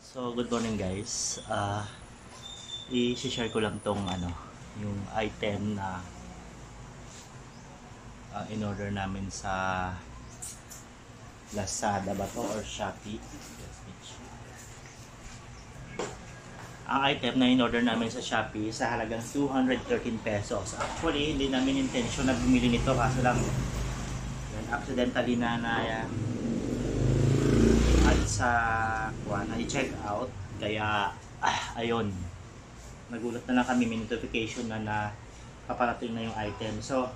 So, good morning guys. I-share ko lang tong yung item na in-order namin sa Lazada ba to or Shopee. Ang item na in-order namin sa Shopee sa halagang 213 pesos. Actually, hindi namin intention na bumili nito kaso lang accidentally na at sa i-check out kaya ayun, nagulat na lang kami, may notification na paparating na yung item. So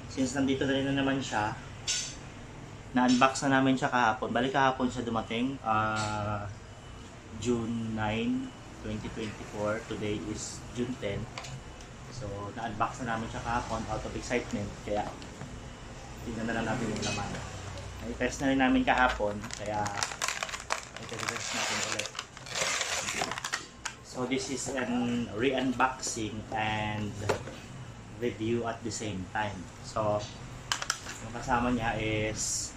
since nandito na rin na naman siya, na-unbox na namin siya kahapon. Balik kahapon siya dumating, June 9, 2024. Today is June 10. So na-unbox na namin siya kahapon out of excitement, kaya tingnan na lang natin yung laman. I-test na rin namin kahapon, kaya i-test natin ulit. So this is an re-unboxing and review at the same time. So yung kasama niya is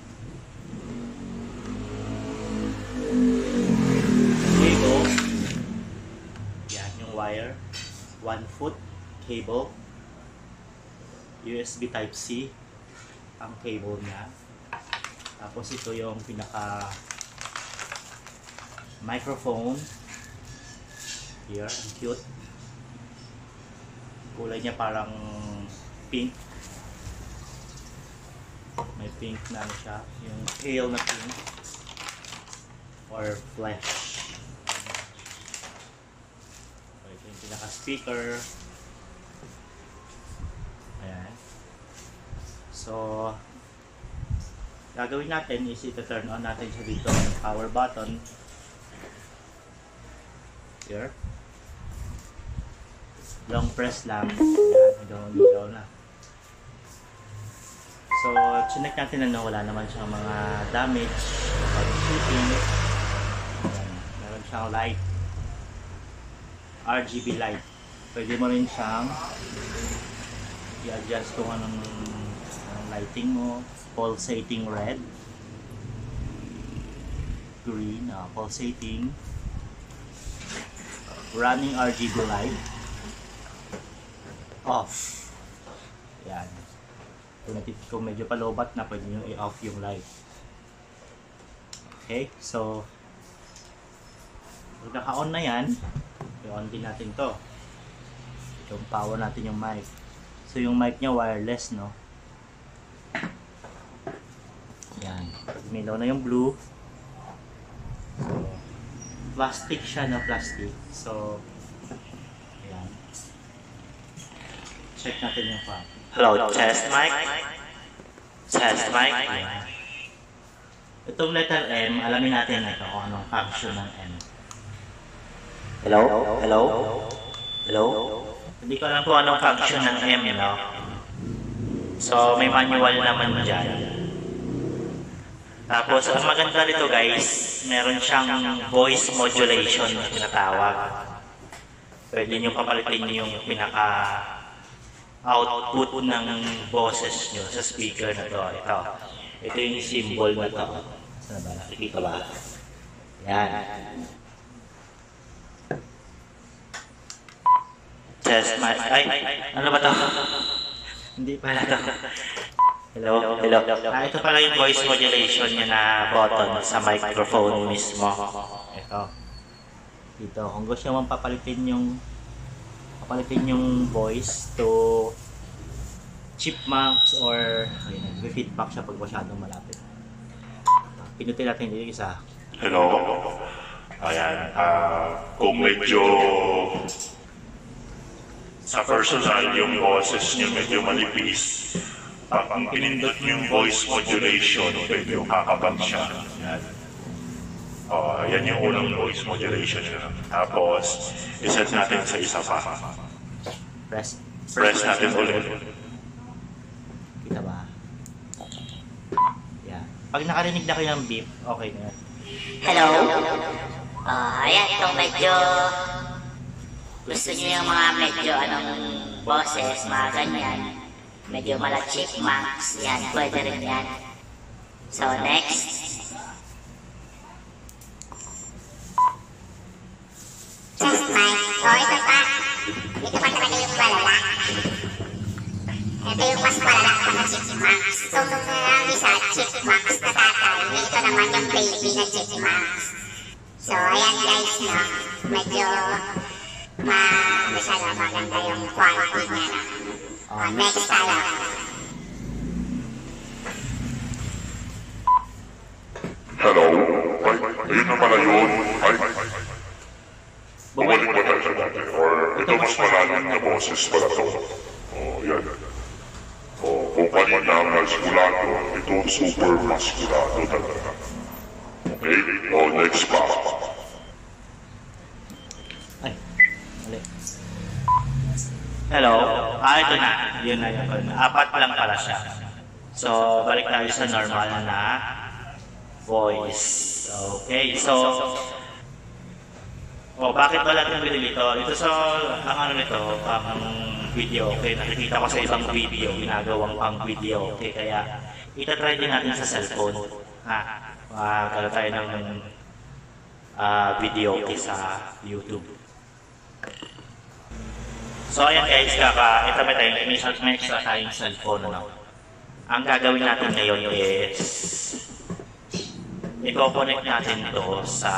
cable. Yan yung wire, 1 foot cable, USB Type-C ang cable niya. Tapos ito yung pinaka microphone. Here, ang cute. Kulay niya parang pink. May pink na siya, yung pale na pink or flesh. So ito yung pinaka speaker. Ayan. So gagawin natin is ito-turn on natin siya dito, yung power button. Here. Long press lang. Yan, ilaw na. So, chinek natin na wala naman siyang mga damage pag shooting. Yan, meron siyang light. RGB light. Pwede mo rin siyang i-adjust kung anong lighting mo. Pulsating red, green, pulsating, running RGB light, off. Yan. Kung medyo palobat na, pwede nyo i-off yung light. Okay, so pag naka-on na yan, i-on din natin to. Yung power natin yung mic. So yung mic nya wireless, no? Yan. Umilaw na yung blue. So, plastic siya, no? Plastic. So, yan. Check natin yung fan. Hello, test mic. Test mic. Itong letter M, alamin natin ito kung anong function ng M. Hello? Hello? Hello? Hindi ko alam kung anong function ng M, no? So, may manual naman dyan. Tapos, ang maganda nito guys, meron siyang voice modulation na tinatawag. Pwede nyo papalitin yung pinaka-output ng boses nyo sa speaker na to. Ito yung symbol na to. Saan ba? Nakikita ba? Yan. Test mic. Ay, ano ba to? Hindi pala to. Hello? Hello? Ito pala yung voice modulation niya na button sa microphone mismo. Ito. Dito. Kung gusto nyo papalitin yung voice to chipmunks or feedback siya pag masyadong malapit. Pinutin natin dito isa. Hello? Ayan. Kung medyo sa personal yung boses niyo medyo manipis, pag pinindot yung voice modulation, medyo kakabang siya. Yan yung unang voice modulation niya. Tapos, iset natin sa isa pa. Press natin ulit. Kita ba? Yan. Pag nakarinig na kayo ng beep, okay na. Hello? Ayan, itong medyo gusto nyo yung mga medyo boses, mga ganyan. Medyo mala chipmunks, yan, pwede rin yan. So next. mga chipmunks. Itong isa, chipmunks na tatay. Ito naman yung baby na chipmunks. So, ayan guys, no? Medyo masyado maganda yung quality niya. Next tayo. Hello? Ay, ayun na pala yun. Ay, bumalik ba tayo sa dati? Or ito mas malalim na boses pala to? Yan. Kung kanina maskulado, ito super maskulado talaga. Okay? Next pa. Ay, mali. Hello? Ito na. Yun na yun. Apat lang pala siya. So, balik tayo sa normal na voice. Okay, so bakit ba natin binili ito? Ito ang ano nito, ang video. Okay, nakikita ko sa ibang video, ginagawang pang video. Okay, kaya itatry din natin sa cellphone. Magkala tayo ng video okay, sa YouTube. So ayan guys, itabi tayo, may extra tayong cellphone. No? Ang gagawin natin ngayon is i-connect natin ito sa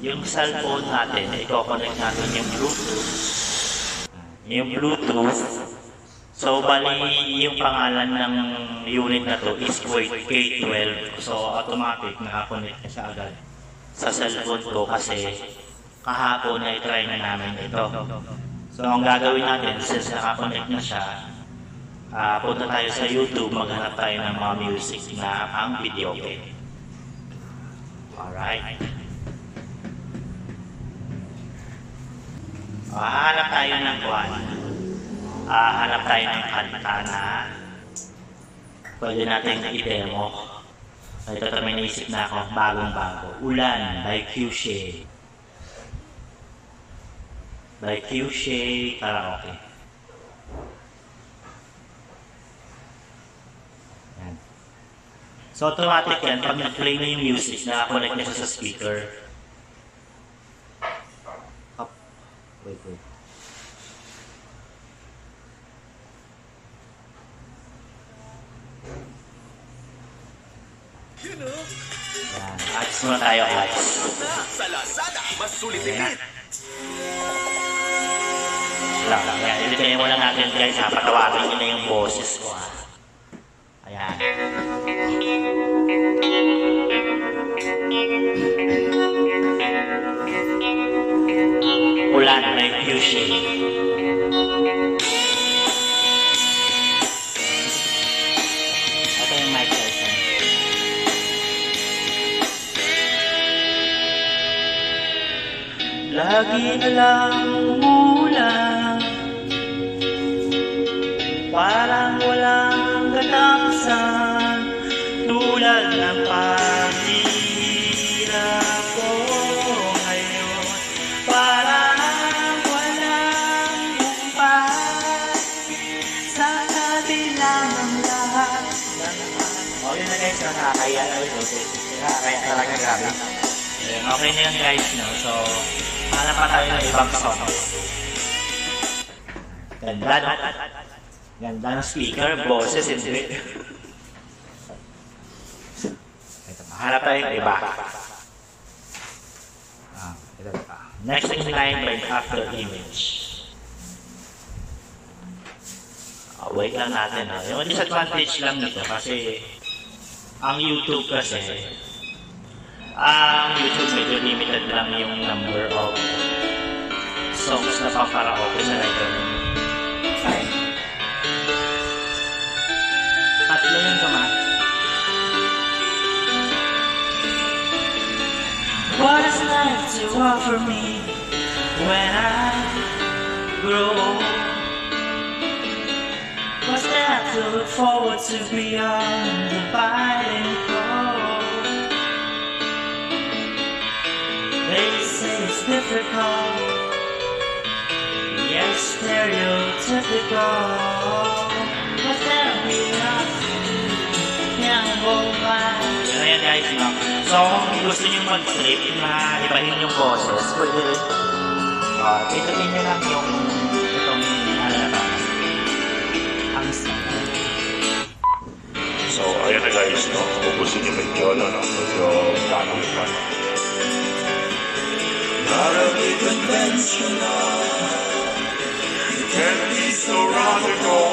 yung cellphone natin, i-connect natin yung Bluetooth. So, bali yung pangalan ng unit na to is K12. So, automatic nakakonect na siya agad sa cellphone ko kasi kahapon na i-try na namin ito. So, ang gagawin natin, since nakakonect na siya, punta tayo sa YouTube, maghanap tayo ng mga music na ang video game. Alright. Hanap tayo ng kwan. Hanap tayo ng kanta na pwede natin i-demo. Ito may naisip na ako, bagong-bago. Ulan by Q-Shade. By Q-Shade Karaoke. So automatic yan, pag nag-play na yung music, nakakonect na siya sa speaker. Wait. Yan, ads muna tayo, ads. Sa Lazada, mas sulit-ipid. Lang, yan, ilagay muna natin guys, patawarin nyo na yung boses ko. Ayan. Ulan by Q-Shade. Ito yung mic person. Lagi na lang umulan, parang walang katapsan, tulad ng paghihirap ko ngayon. Parang walang lumpas sa kabila ng lahat. Yun na guys, nakakaya na rin. Nakakaya talaga grabe. Okay na yun guys, no? So, hanap pa tayo ng ibang song. Ganda, no? Ganda ng speaker, boses, hindi. Hanap tayo ng iba. Ito pa. Next in line by After Image. Wait lang natin. Yung disadvantage lang nito kasi ang YouTube kasi medyo limited lang yung number of songs na pang-karaoke sa live. Tatlo yung kama. What is life to offer me when I grow old? What's there to look forward to beyond the biting cold? They say it's difficult, yes, stereotypical. What's there beyond young woman? Ayan guys, no? So kung gusto nyo mag-trip na ibahin yung boses, pwede rin. Ituloy nyo lang yung itong So, ayan na guys, no? Kung gusto nyo medyo, medyo gagawin pa. Gotta be conventional. You can't be so radical.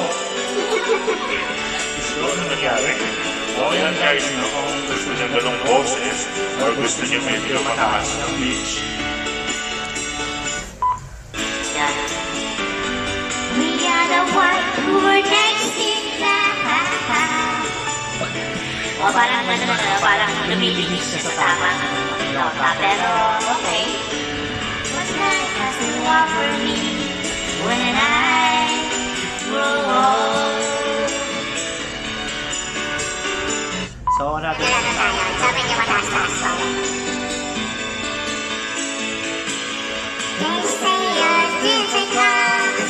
So, ano nangyari? So, ayan guys, no? Kung gusto nyo ganong boses, or gusto nyo medyo mataas ng pitch, We are the one who were next in line. O parang lumilinis siya sa tamang nota, pero okay. What's life has to offer me when I grow old? So, natin. Sabi niya mataas-taas pa. They say you're difficult.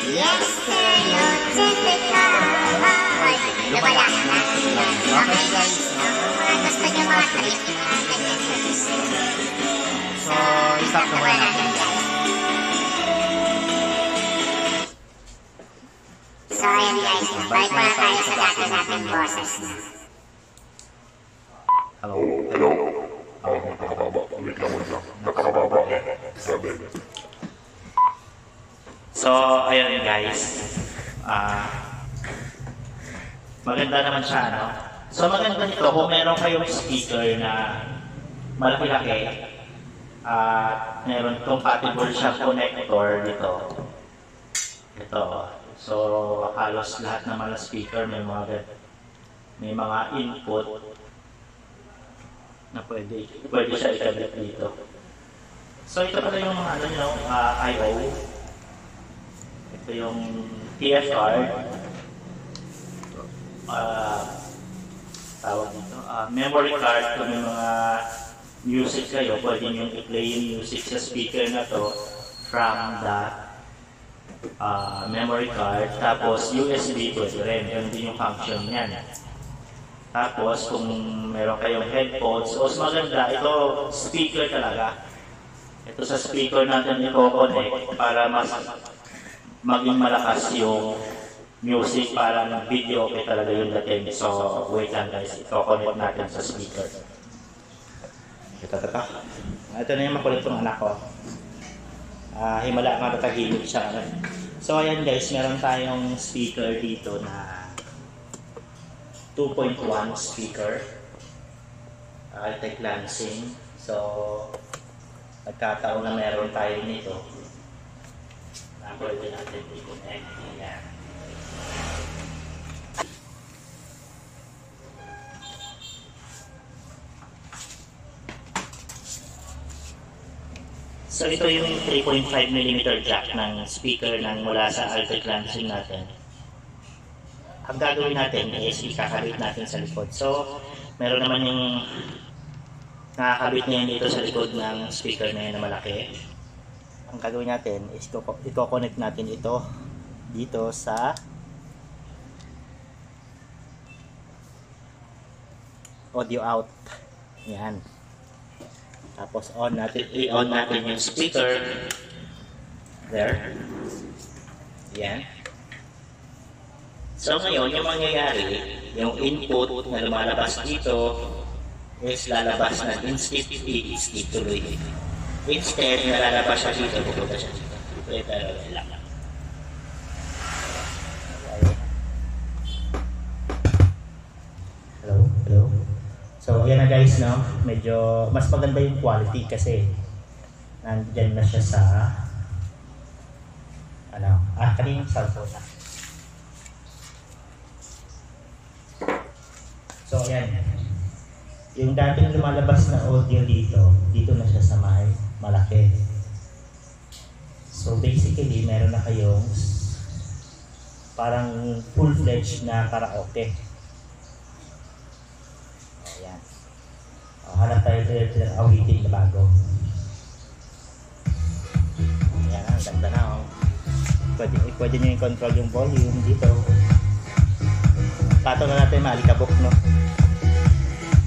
Yes, sir, you're difficult. Ay, lumalas na. Okay, guys. Mga gusto niyo mga trip. So, stop na muna natin. So, ayan guys. Balik muna tayo sa dati natin boses na. Hello. hello? Nakakababa. Wait lang. Nakakababa. Sabi. So, ayun guys. Maganda naman siya, no? So, maganda nito kung meron kayong speaker na malaki-laki at meron compatible siya connector dito. Ito. So, halos lahat ng mga speaker may mga input na pwede siya ikabit dito. So, ito pala yung ano nyo, I/O. Ito yung TF card. Tawag dito. Memory card kung may mga music kayo, pwede nyo i-play yung music sa speaker na to from the memory card. Tapos USB pwede rin. Ganun din yung function niyan. Tapos kung meron kayong headphones, mas maganda, ito speaker talaga. Ito sa speaker natin i-connect para maging malakas yung music, para video okay talaga yung dating. So, wait lang guys, i-connect natin sa speaker. Ito na yung makulit yung anak ko. Himala nga natahimik siya. So, ayan guys, meron tayong speaker dito na 2.1 speaker. Altec Lansing. So, nagkataon na meron tayo nito na pwede natin i-connect. Ayan. So ito yung 3.5mm jack ng speaker ng mula sa Altec Lansing natin. Ang gagawin natin is ikakabit natin sa likod. So meron naman yung nakakabit niya dito sa likod ng speaker na yun na malaki. Ang gagawin natin is i-connect natin ito dito sa audio out. Yan. Tapos i-on natin yung speaker. There. Yan. So ngayon, yung mangyayari, yung input na lumalabas dito is lalabas na instead tuloy. Instead na lalabas siya dito, pupunta siya dito. Ito lang. Hello. So yan na guys, no? Medyo mas maganda yung quality kasi nandyan na siya sa kanina yung cellphone na. So yan. Yung dating lumalabas na audio dito na siya sa may malaki. So basically, meron na kayong parang full-fledged na karaoke. Ayan. Hanap tayo ng awitin na bago. Ayan, ang ganda na. Pwede nyo i-control yung volume dito. Patong na natin maalikabok, no?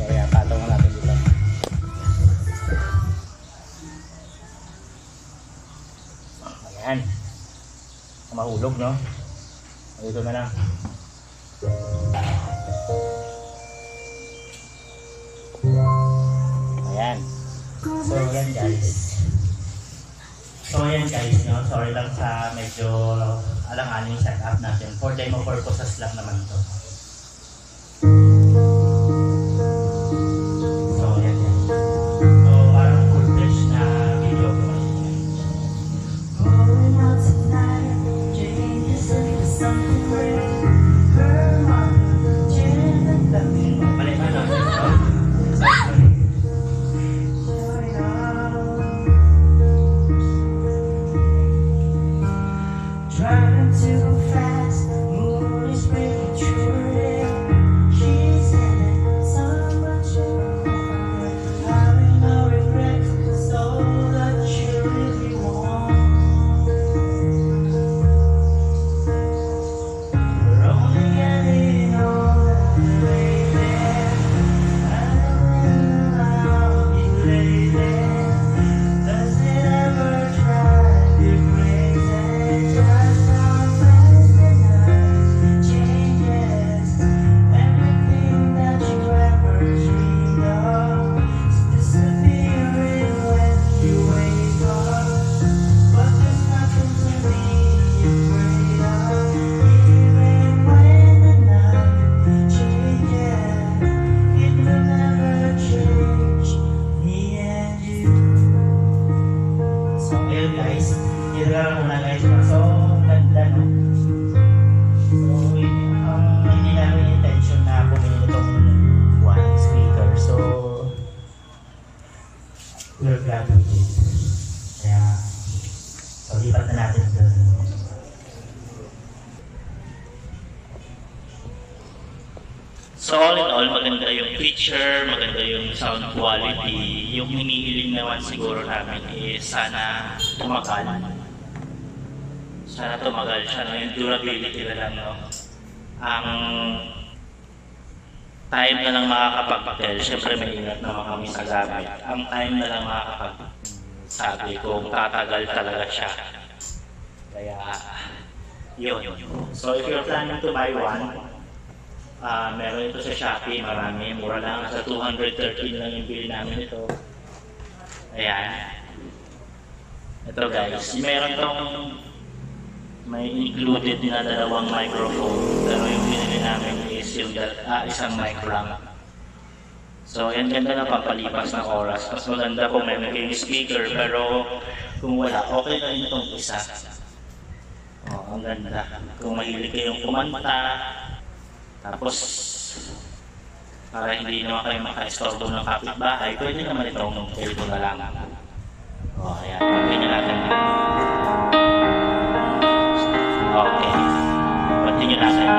Kaya patong na natin dito. Ayan. Mahulog, no? Ito na lang. Ayan. So, yan guys. No? Sorry lang sa medyo alang-aling setup natin. For demo purposes lang naman ito. So, yan. So, parang full-fledged na video ko. Going out tonight, Jane is looking for something great. Her mama, Jane and Bethany. Balik na lang. Driving too fast, moon is breaking through her hair. She's in it so much more. Having no regrets, 'cause all that you really want. We're only getting older, baby. I don't know you lately. Does it ever drive you crazy? Just how fast the night changes. Everything that you ever dreamed of is disappearing when you wake up. But there's nothing to be afraid of. Even when the night changes, it will never change me and you. So, ayun guys. Yun lang muna guys. So, ganda no? So, hindi namin intention na bumili itong one speaker. So, we're glad we did. Kaya, so, lipat na natin doon. So all in all, maganda yung picture, maganda yung sound quality. Yung hinihiling naman siguro namin is sana tumagal. Sana tumagal siya, no? Yung durability na lang, no? Ang time na lang makakapag-tell, syempre may ingat naman kami sa gamit. Ang time na lang makakapag-sabi kung tatagal talaga siya. Kaya, yun. So if you're planning to buy one, meron ito sa Shopee, marami, mura lang, sa 213 lang yung bili namin ito. Ayan. Ito guys, meron itong may included na dalawang microphone, pero yung binili namin is yung isang mic lang. So yan, ganda na pampalipas ng oras. Mas maganda kung meron kayong speaker, pero kung wala, okay na rin itong isa. Oh, ang ganda. Kung mahilig kayong kumanta, tapos, para hindi naman kayo maka-estorbo ng kapitbahay, pwede naman itong telephone na lang. O, ayan. Ganyan natin. Okay. Continue natin.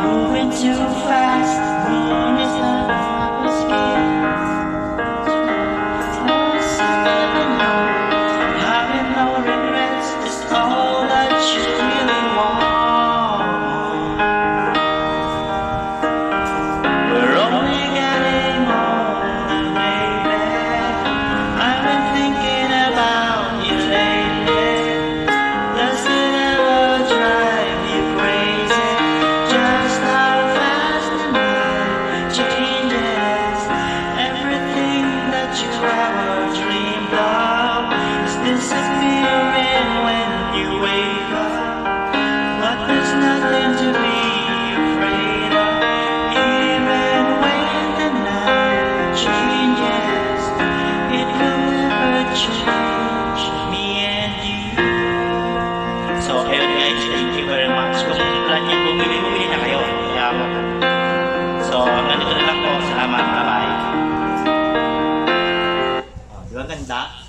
Moving too fast, moon is not my skin. Having no regrets, just all that you really want. We're only getting older, baby. I've been thinking about you lately. Does it ever drive you crazy? Just how fast the night changes. Everything that you ever dreamed of is disappearing when you wake up. But there's nothing to be afraid of. Even when the night changes, it will never change me and you. So, ayun guys, thank you very much. Kung plan nyo, bumili na kayo. Kaya mo. So, ganito na lang po. Salamat. Bye-bye. Oh, di ba ganda?